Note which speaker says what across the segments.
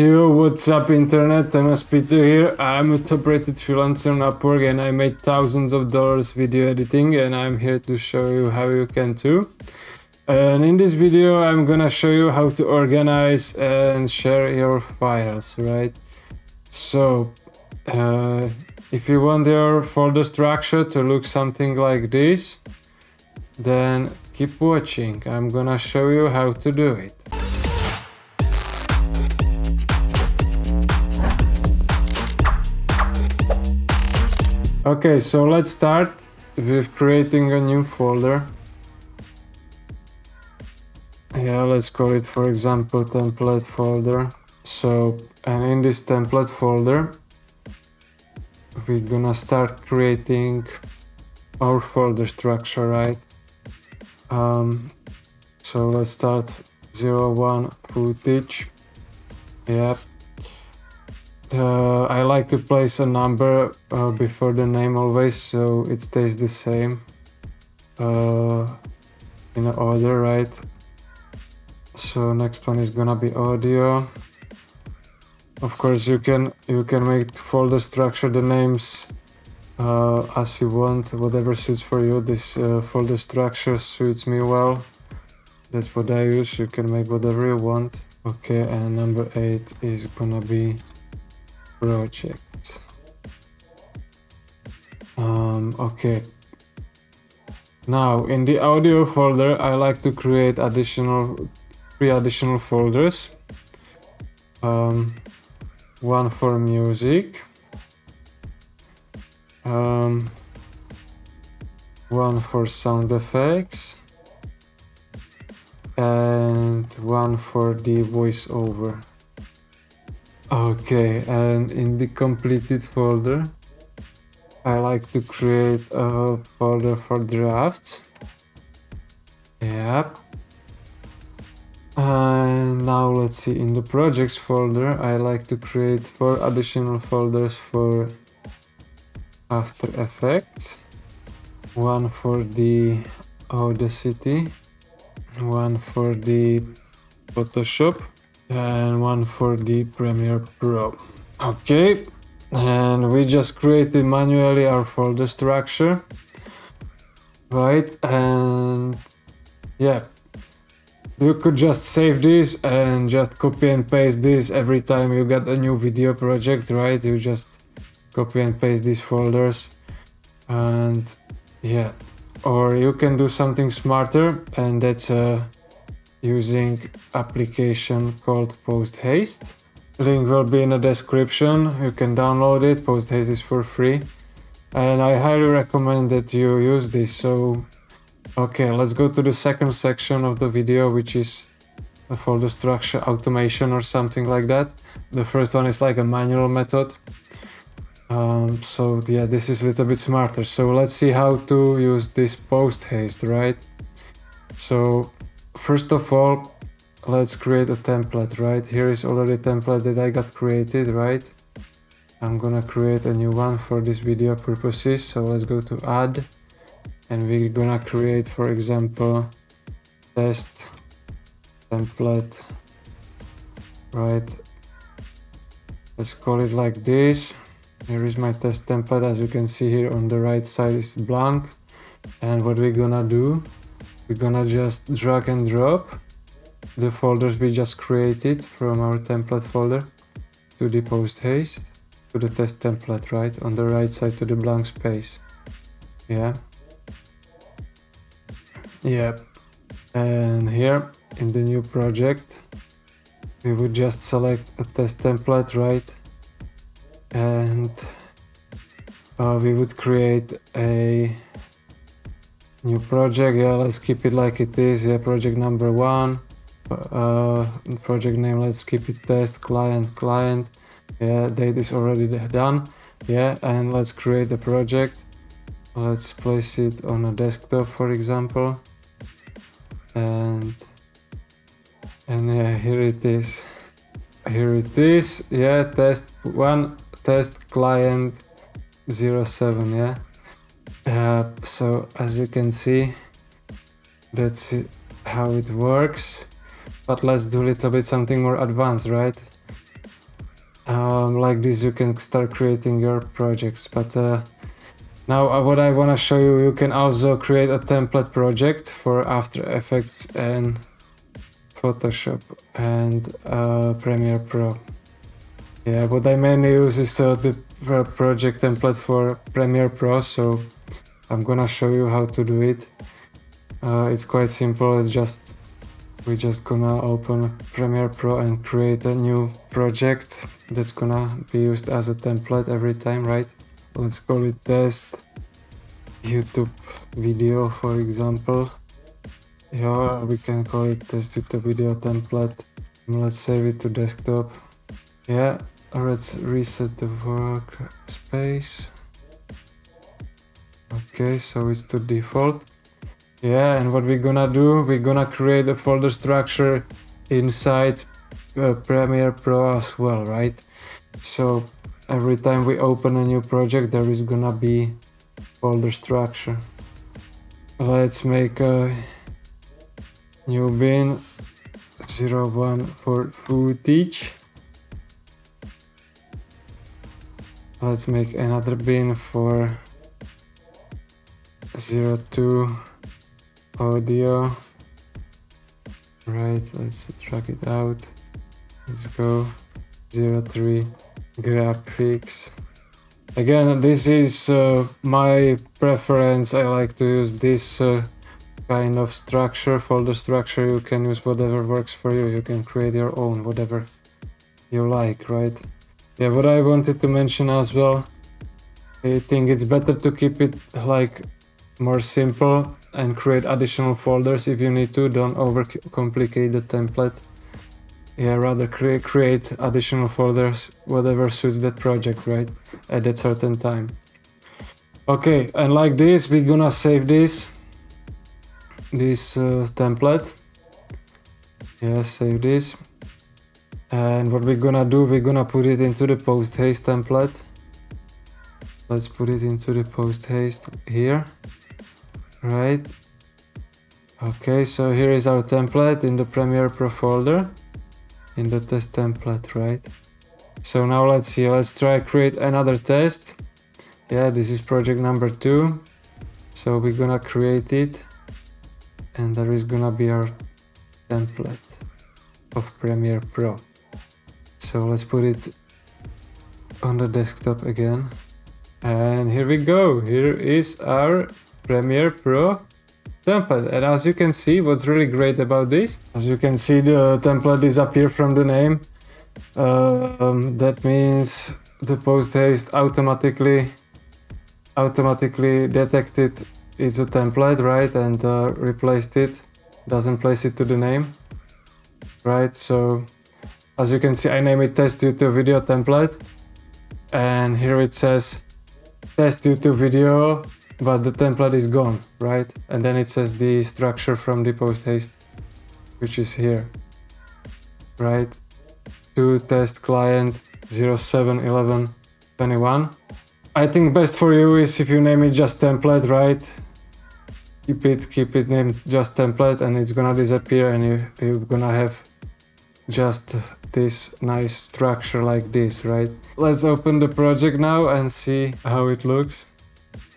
Speaker 1: Yo, what's up internet? Tomas Peter here. I'm a top-rated freelancer on Upwork and I made thousands of dollars video editing, and I'm here to show you how you can too. And in this video I'm gonna show you how to organize and share your files, right? So if you want your folder structure to look something like this, then keep watching. I'm gonna show you how to do it. Okay, so let's start with creating a new folder. Yeah, let's call it, for example, template folder. So, and in this template folder, we're gonna start creating our folder structure, right? So let's start 01 footage. Yep. I like to place a number before the name always, so it stays the same in order, right? So next one is gonna be audio. Of course, you can make folder structure the names as you want, whatever suits for you. This folder structure suits me well. That's what I use. You can make whatever you want. Okay, and number 8 is gonna be project. Okay. Now in the audio folder, I like to create three additional folders. One for music, one for sound effects, and one for the voiceover. Okay, and in the completed folder, I like to create a folder for drafts. Yep. And now let's see, in the projects folder, I like to create 4 additional folders for After Effects, one for the Audacity, one for the Photoshop, and one for the Premiere Pro. Okay, and we just created manually our folder structure, right? And yeah, you could just save this and just copy and paste this every time you get a new video project, right? You just copy and paste these folders, and yeah, or you can do something smarter, and that's using application called Post Haste. Link will be in the description. You can download it. Post Haste is for free, and I highly recommend that you use this. So okay, let's go to the second section of the video, which is a folder structure automation or something like that. The first one is like a manual method. So yeah, this is a little bit smarter. So let's see how to use this Post Haste, right? So first of all, let's create a template, right? Here is already a template that I got created, right? I'm gonna create a new one for this video purposes. So let's go to add, and we're gonna create, for example, test template, right? Let's call it like this. Here is my test template. As you can see here on the right side is blank. And what we're gonna do, we're gonna just drag and drop the folders we just created from our template folder to the Post Haste, to the test template, right? On the right side to the blank space. Yeah. Yep. And here in the new project, we would just select a test template, right? And we would create a new project. Yeah, let's keep it like it is. Yeah, project number 1. Project name, let's keep it test client. Yeah, date is already done. Yeah, and let's create a project. Let's place it on a desktop, for example. And yeah, here it is. Yeah, test 1, test client 07. Yeah. So as you can see, that's how it works. But let's do a little bit something more advanced, right? Like this you can start creating your projects. But now what I want to show you, you can also create a template project for After Effects and Photoshop and Premiere Pro. Yeah, what I mainly use is the project template for Premiere Pro, so I'm gonna show you how to do it. It's quite simple. We're just gonna open Premiere Pro and create a new project that's gonna be used as a template every time, right? Let's call it test YouTube video, for example. Yeah, we can call it test YouTube video template. Let's save it to desktop. Yeah, let's reset the workspace. Okay, so it's to default. Yeah, and what we're gonna do, we're gonna create a folder structure inside Premiere Pro as well, right? So every time we open a new project, there is gonna be folder structure. Let's make a new bin 01 for footage. Let's make another bin for 02 audio. Right, let's drag it out. Let's go 03 graphics. Again, this is my preference. I like to use this kind of structure, folder structure. You can use whatever works for you. You can create your own, whatever you like, right? Yeah, what I wanted to mention as well, I think it's better to keep it like more simple and create additional folders if you need to. Don't overcomplicate the template. Yeah, rather create additional folders, whatever suits that project, right, at that certain time. Okay, and like this, we're gonna save this template. Yeah, save this. And what we're gonna do, we're gonna put it into the Post Haste template. Let's put it into the Post Haste here. Right. Okay, so here is our template in the Premiere Pro folder, in the test template, right? So now let's see, let's try create another test. Yeah, this is project number 2. So we're gonna create it, and there is gonna be our template of Premiere Pro. So let's put it on the desktop again. And here we go. Here is our Premiere Pro template. And as you can see, what's really great about this, as you can see, the template disappeared from the name. That means the Post Haste automatically detected it's a template, right, and replaced it, doesn't place it to the name, right? So as you can see, I name it test YouTube video template, and here it says test YouTube video, but the template is gone, right? And then it says the structure from the Post Haste, which is here, right? To test client 07/11/21. I think best for you is if you name it just template, right? Keep it named just template, and it's gonna disappear, and you're gonna have just this nice structure like this, right? Let's open the project now and see how it looks.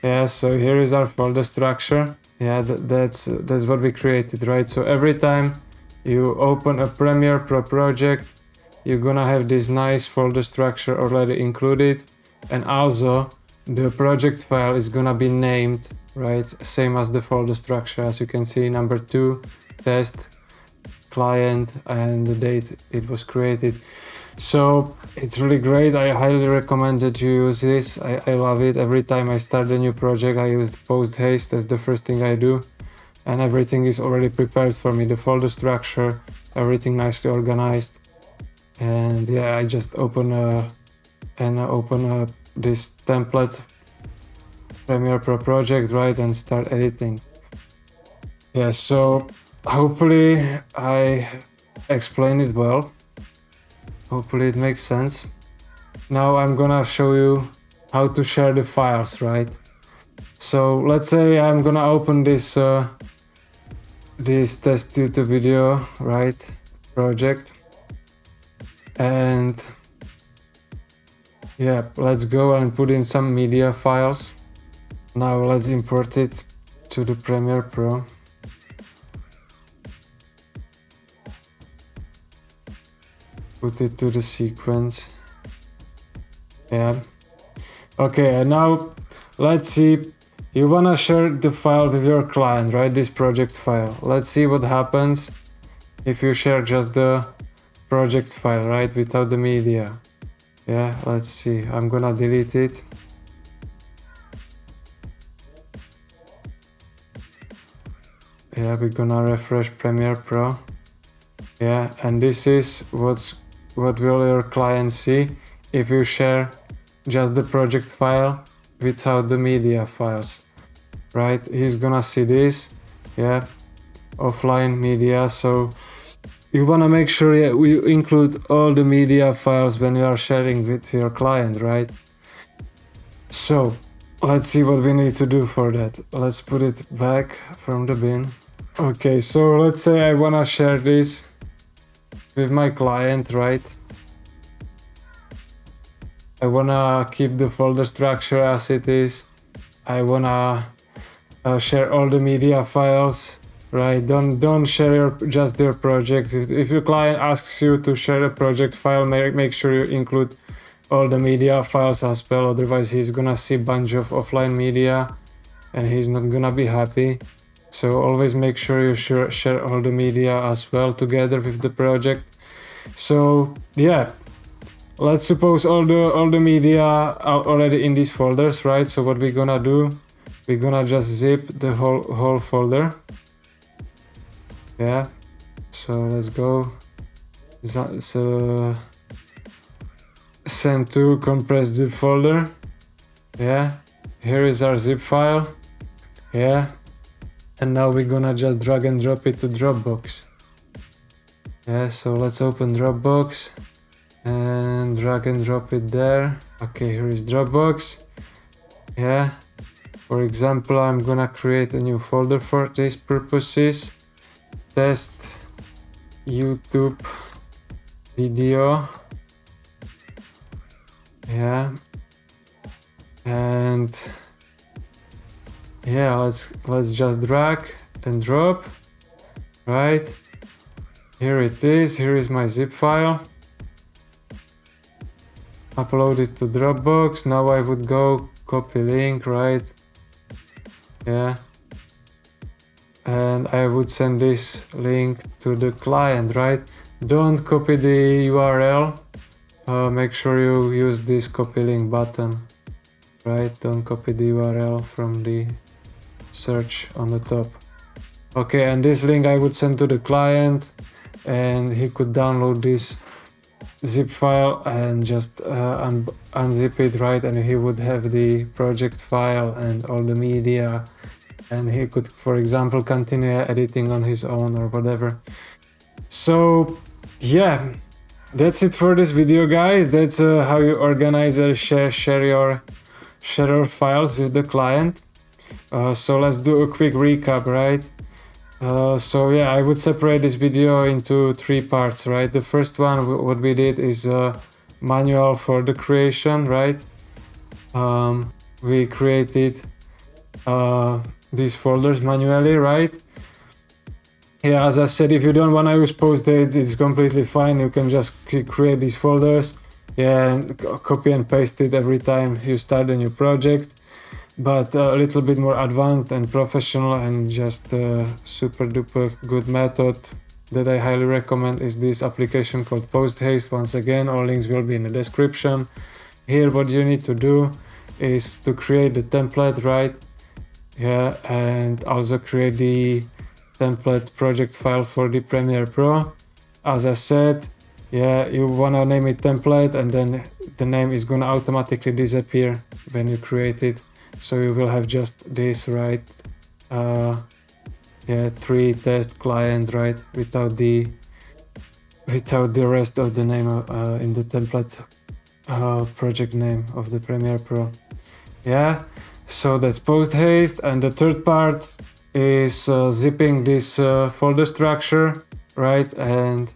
Speaker 1: Yeah, so here is our folder structure. Yeah, that's what we created, right? So every time you open a Premiere Pro project, you're gonna have this nice folder structure already included, and also the project file is gonna be named, right? Same as the folder structure. As you can see, number 2, test, client, and the date it was created. So it's really great. I highly recommend that you use this. I love it. Every time I start a new project, I use Post Haste. That's the first thing I do, and everything is already prepared for me. The folder structure, everything nicely organized. And yeah, I just open this template Premiere Pro project, right, and start editing. Yeah, so hopefully I explained it well. Hopefully it makes sense. Now I'm gonna show you how to share the files, right? So let's say I'm gonna open this test YouTube video, right, project, and yeah, let's go and put in some media files. Now let's import it to the Premiere Pro. Put it to the sequence. Yeah. Okay, and now let's see. You wanna share the file with your client, right? This project file. Let's see what happens if you share just the project file, right? Without the media. Yeah, let's see. I'm gonna delete it. Yeah, we're gonna refresh Premiere Pro. Yeah, and this is what will your client see if you share just the project file without the media files, right? He's gonna see this, yeah, offline media. So you wanna make sure you include all the media files when you are sharing with your client, right? So let's see what we need to do for that. Let's put it back from the bin. Okay, so let's say I wanna share this with my client, right? I wanna keep the folder structure as it is. I wanna share all the media files, right? Don't share just their project. If your client asks you to share a project file, make sure you include all the media files as well. Otherwise, he's gonna see a bunch of offline media, and he's not gonna be happy. So always make sure you share all the media as well together with the project. So yeah, let's suppose all the media are already in these folders, right? So what we're gonna do, we're gonna just zip the whole folder. Yeah, so let's go. So send to compressed zip folder. Yeah, here is our zip file. Yeah, and now we're gonna just drag and drop it to Dropbox. Yeah, so let's open Dropbox and drag and drop it there. Okay, here is Dropbox. Yeah, for example, I'm gonna create a new folder for these purposes. Test YouTube video. Yeah, and yeah, let's just drag and drop, right? Here it is. Here is my zip file. Upload it to Dropbox. Now I would go copy link, right? Yeah, and I would send this link to the client, right? Don't copy the URL. Make sure you use this copy link button, right? Don't copy the URL from the search on the top. Okay, and this link I would send to the client, and he could download this zip file and just unzip it, right? And he would have the project file and all the media, and he could, for example, continue editing on his own or whatever. So yeah, that's it for this video, guys. That's how you organize or share your files with the client. So let's do a quick recap, right? So yeah, I would separate this video into 3 parts, right? The first one, what we did is a manual for the creation, right? We created these folders manually, right? Yeah, as I said, if you don't want to use Post Haste, it's completely fine. You can just create these folders, yeah, and copy and paste it every time you start a new project. But a little bit more advanced and professional and just super duper good method that I highly recommend is this application called Post Haste. Once again, all links will be in the description. Here what you need to do is to create the template, right? Yeah, and also create the template project file for the Premiere Pro. As I said, yeah, you wanna name it template, and then the name is gonna automatically disappear when you create it. So you will have just this, right? Yeah, 3 test client, right? Without the rest of the name in the template project name of the Premiere Pro. Yeah, so that's Post Haste, and the third part is zipping this folder structure, right? And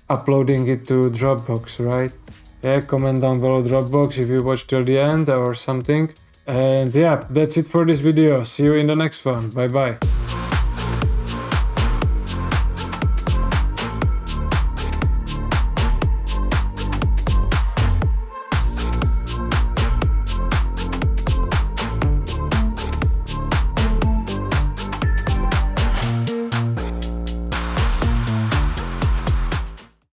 Speaker 1: uploading it to Dropbox, right? Yeah, comment down below Dropbox if you watched till the end or something. And yeah, that's it for this video. See you in the next one. Bye bye.